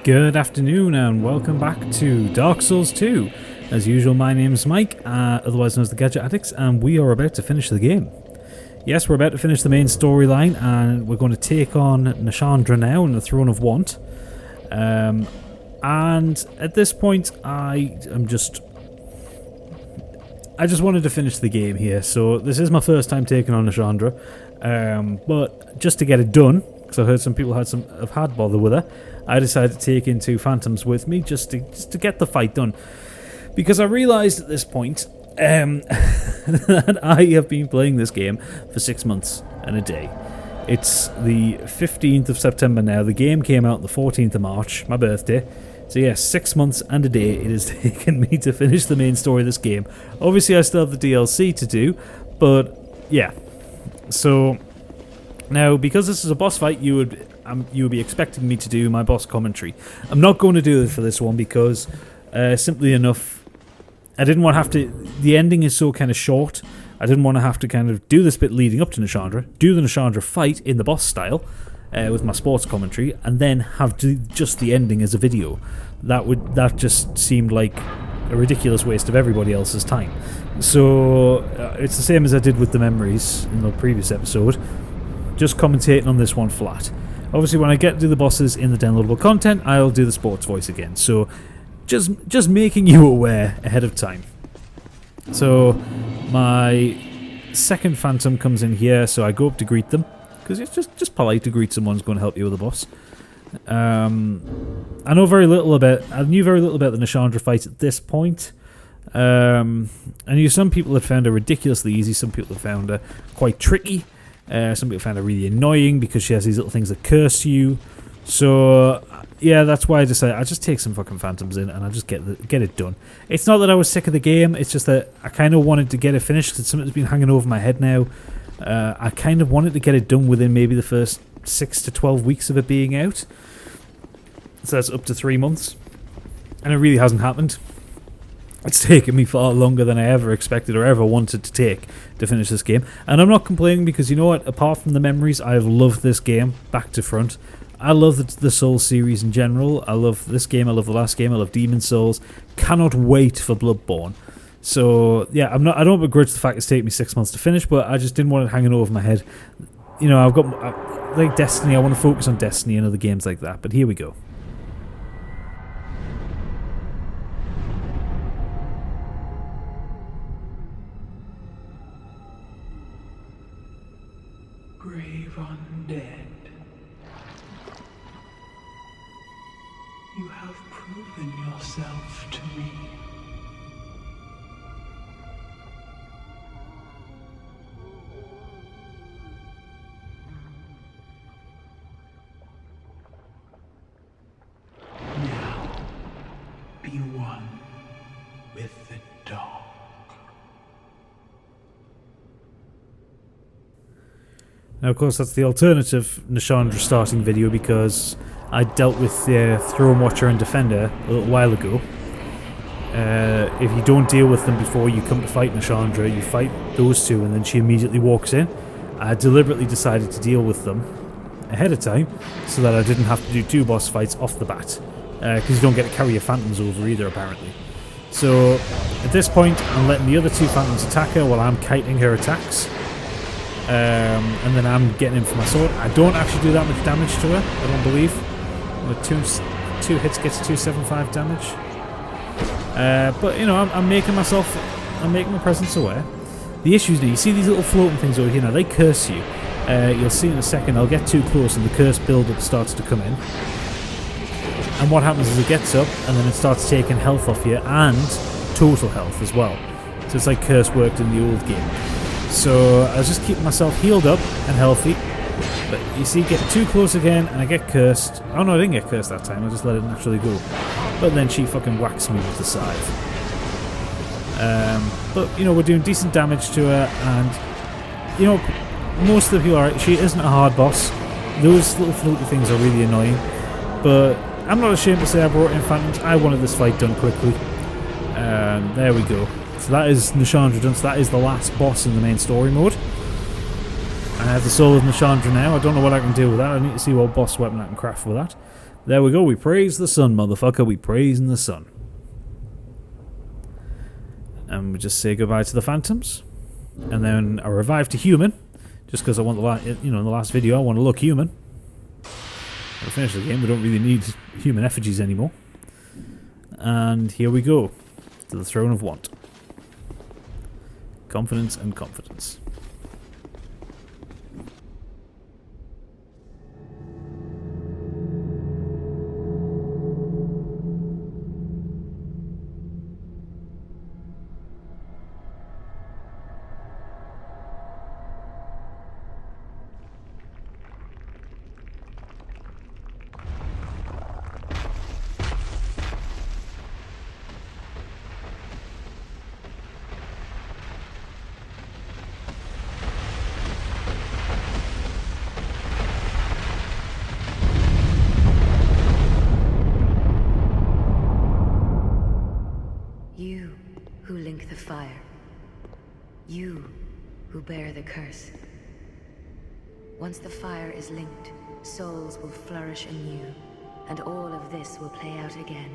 Good afternoon and welcome back to Dark Souls 2. As usual, my name's Mike, otherwise known as the Gadget Addicts, and we are about to finish the game. Yes, we're about to finish the main storyline, and we're going to take on Nashandra now in the Throne of Want. And at this point, I just wanted to finish the game here. So this is my first time taking on Nashandra, but just to get it done, because I heard some people have had bother with her, I decided to take in two phantoms with me just to get the fight done. Because I realised at this point that I have been playing this game for 6 months and a day. It's the 15th of September now. The game came out the 14th of March, my birthday. So yeah, 6 months and a day it has taken me to finish the main story of this game. Obviously I still have the DLC to do, but yeah. So now, because this is a boss fight, you would be expecting me to do my boss commentary. I'm not going to do it for this one because, simply enough, I didn't want to have to... The ending is so kind of short. I didn't want to have to kind of do this bit leading up to Nashandra, do the Nashandra fight in the boss style, with my sports commentary, and then have just the ending as a video. That just seemed like a ridiculous waste of everybody else's time. So, it's the same as I did with the memories in the previous episode. Just commentating on this one flat. Obviously, when I get to the bosses in the downloadable content, I'll do the sports voice again. So, just making you aware ahead of time. So, my second phantom comes in here, so I go up to greet them, because it's just polite to greet someone who's going to help you with a boss. I knew very little about the Nashandra fight at this point. I knew some people had found her ridiculously easy, some people had found her quite tricky. Some people found her really annoying because she has these little things that curse you. So, yeah, that's why I decided I just take some fucking phantoms in and I just get it done. It's not that I was sick of the game, it's just that I kind of wanted to get it finished because something's been hanging over my head now. I kind of wanted to get it done within maybe the first 6 to 12 weeks of it being out. So that's up to 3 months. And it really hasn't happened. It's taken me far longer than I ever expected or ever wanted to take to finish this game. And I'm not complaining because, you know what, apart from the memories, I've loved this game back to front. I love the Souls series in general. I love this game, I love the last game, I love Demon Souls. Cannot wait for Bloodborne. So, yeah, I don't begrudge the fact it's taken me 6 months to finish, but I just didn't want it hanging over my head. You know, like Destiny, I want to focus on Destiny and other games like that, but here we go. Brave undead, you have proven yourself to me. Now, be one with the dark. Now, of course, that's the alternative Nashandra starting video because I dealt with the Throne Watcher and Defender a little while ago. If you don't deal with them before you come to fight Nashandra, you fight those two and then she immediately walks in. I deliberately decided to deal with them ahead of time so that I didn't have to do 2 boss fights off the bat. Because you don't get to carry your phantoms over either, apparently. So, at this point, I'm letting the other 2 phantoms attack her while I'm kiting her attacks. And then I'm getting in for my sword. I don't actually do that much damage to her, I don't believe. With two hits gets 275 damage. But, you know, I'm making my presence aware. The issue is that you see these little floating things over here now, they curse you. You'll see in a second, I'll get too close and the curse build-up starts to come in. And what happens is it gets up and then it starts taking health off you and total health as well. So it's like curse worked in the old game. So I was just keeping myself healed up and healthy. But you see, get too close again and I get cursed. Oh no, I didn't get cursed that time, I just let it naturally go. But then she fucking whacks me with the scythe. But, you know, we're doing decent damage to her and, you know, most of the people are right. She isn't a hard boss. Those little floaty things are really annoying. But I'm not ashamed to say I brought in phantoms. I wanted this fight done quickly. There we go. So that is Nashandra done. So that is the last boss in the main story mode. I have the soul of Nashandra now. I don't know what I can do with that. I need to see what boss weapon I can craft with that. There we go. We praise the sun, motherfucker. We praise in the sun. And we just say goodbye to the phantoms. And then I revive to human. Just because I want in the last video, I want to look human. We'll finish the game. We don't really need human effigies anymore. And here we go. To the throne of want. Confidence and confidence. You who link the fire. You who bear the curse. Once the fire is linked, souls will flourish anew, and all of this will play out again.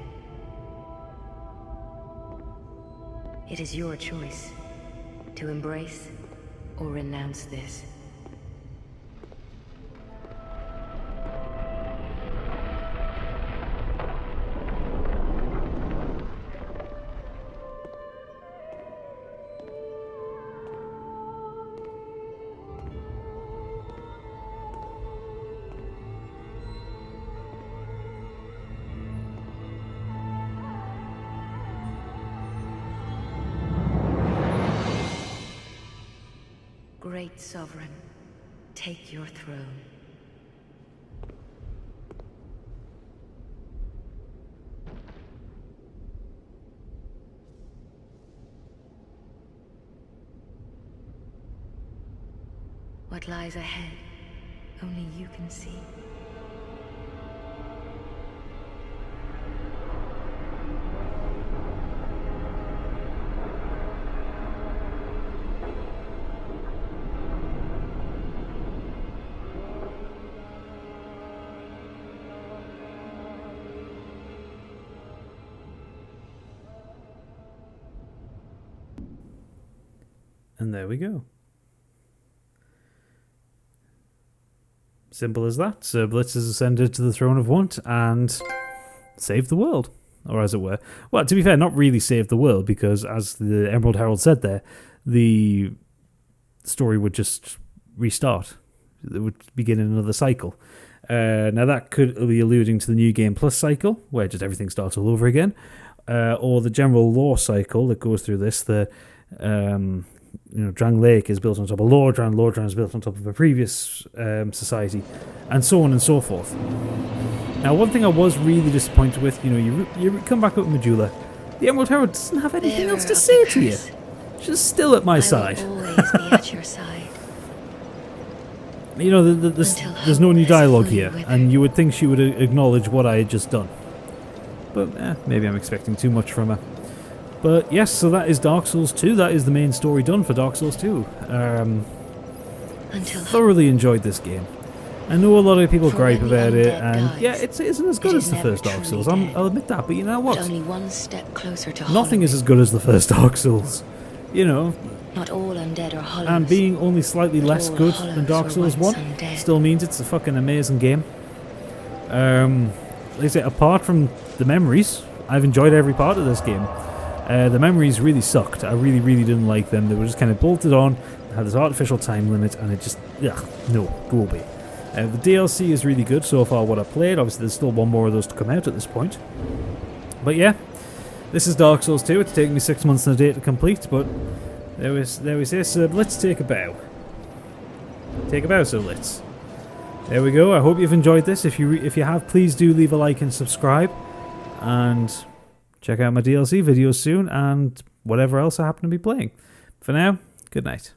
It is your choice to embrace or renounce this. Great Sovereign, take your throne. What lies ahead, only you can see. And there we go. Simple as that. Sir Blitz has ascended to the throne of want and saved the world, or as it were. Well, to be fair, not really saved the world, because as the Emerald Herald said there, the story would just restart. It would begin in another cycle. Now that could be alluding to the New Game Plus cycle, where just everything starts all over again, or the general lore cycle that goes through this. Drang Lake is built on top of Lordran, Lordran is built on top of a previous society, and so on and so forth. Now, one thing I was really disappointed with, you come back up with Medulla, the Emerald Herald doesn't have anything else to say to you. She's still at my side. I will always be at your side. There's no new dialogue here, and you would think she would acknowledge what I had just done. But maybe I'm expecting too much from her. But yes, so that is Dark Souls 2. That is the main story done for Dark Souls 2. Thoroughly enjoyed this game. I know a lot of people gripe about it, and yeah, it isn't as good as the first Dark Souls. I'll admit that, but you know what? Only one step closer to nothing is as good as the first Dark Souls. Not all undead are hollows, and being only slightly less good than Dark Souls 1 still means it's a fucking amazing game. Like I say, apart from the memories, I've enjoyed every part of this game. The memories really sucked. I really, really didn't like them. They were just kind of bolted on, had this artificial time limit, and it just, no, go away. The DLC is really good so far, what I've played. Obviously, there's still one more of those to come out at this point. But yeah, this is Dark Souls 2. It's taken me 6 months and a day to complete, but there we say, Sir Blitz, take a bow. Take a bow, Sir Blitz. There we go. I hope you've enjoyed this. If you have, please do leave a like and subscribe. And check out my DLC videos soon, and whatever else I happen to be playing. For now, good night.